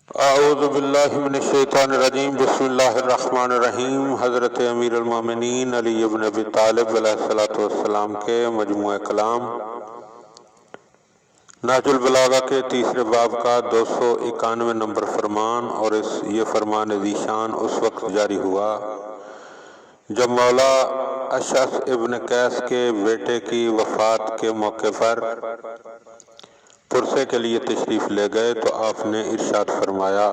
اعوذ باللہ من الشیطان الرجیم، بسم اللہ الرحمن الرحیم۔ حضرت امیر المومنین علی بن ابی طالب علیہ الصلوۃ والسلام کے مجموعہ کلام نہج البلاغہ کے تیسرے باب کا 291 نمبر فرمان، اور یہ فرمان ذیشان اس وقت جاری ہوا جب مولا اشعث ابن قیس کے بیٹے کی وفات کے موقع پر پرسے کے لیے تشریف لے گئے تو آپ نے ارشاد فرمایا،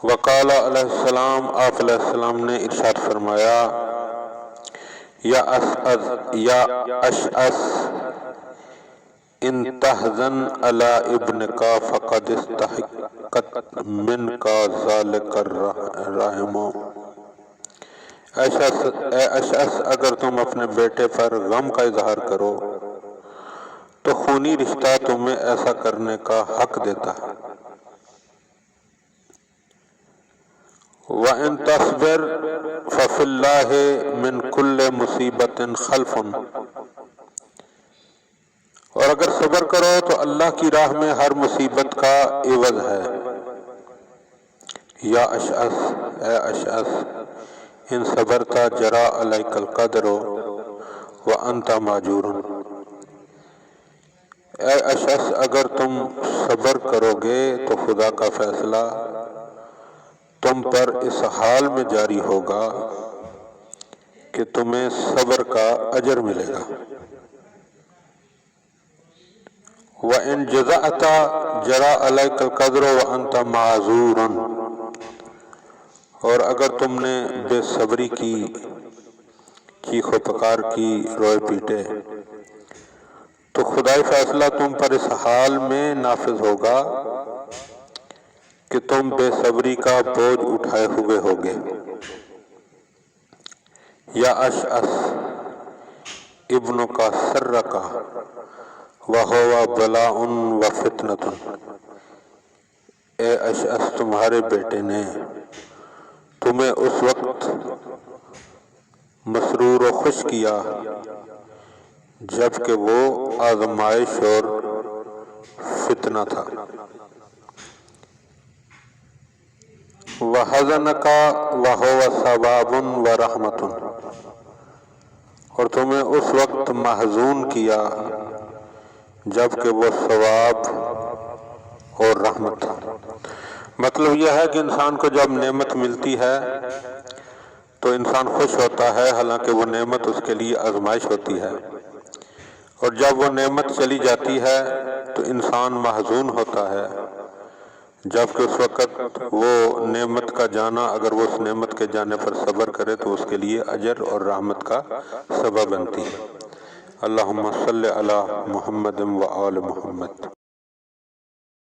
وقال علیہ السلام، آپ علیہ السلام نے ارشاد فرمایا، یا اشعث ان تحزن علی ابنک فقد استحقت منک ذلک الرحم۔ اے اشعث، اگر تم اپنے بیٹے پر غم کا اظہار کرو تو خونی رشتہ تمہیں ایسا کرنے کا حق دیتا ہے۔ وَإِن تَصْبِرْ فَفِي اللَّهِ مِن كُلِّ مُصِیبَةٍ خَلْفٌ، اور اگر صبر کرو تو اللہ کی راہ میں ہر مصیبت کا عوض ہے۔ یا اشعث، اے اشعث، ان صبرت جرى علیک القدر وانت ماجور۔ اے اشعث، اگر تم صبر کرو گے تو خدا کا فیصلہ تم پر اس حال میں جاری ہوگا کہ تمہیں صبر کا اجر ملے گا۔ وَإِن جَزَعْتَ جَرَى عَلَيْكَ الْقَدْرُ وَأَنْتَ مَعْذُورٌ، اور اگر تم نے بے صبری کی، چیخ و پکار کی، روئے پیٹے، تو خدائی فیصلہ تم پر اس حال میں نافذ ہوگا کہ تم بے صبری کا بوجھ اٹھائے ہوئے ہوگے۔ یا اشعث ابنک سرک وہو بلاء وفتنۃ، اے اشعث، تمہارے بیٹے نے تمہیں اس وقت مسرور و خوش کیا جب کہ وہ آزمائش اور فتنہ تھا۔ وَحَزَنَكَ وَهُوَ ثَوَابٌ وَرَحْمَةٌ، اور تمہیں اس وقت محزون کیا جب کہ وہ ثواب اور رحمت تھا۔ مطلب یہ ہے کہ انسان کو جب نعمت ملتی ہے تو انسان خوش ہوتا ہے، حالانکہ وہ نعمت اس کے لیے آزمائش ہوتی ہے، اور جب وہ نعمت چلی جاتی ہے تو انسان محزون ہوتا ہے، جبکہ اس وقت وہ نعمت کا جانا، اگر وہ اس نعمت کے جانے پر صبر کرے تو اس کے لیے اجر اور رحمت کا سبب بنتی ہے۔ اللہم صلی علی محمد و آل محمد۔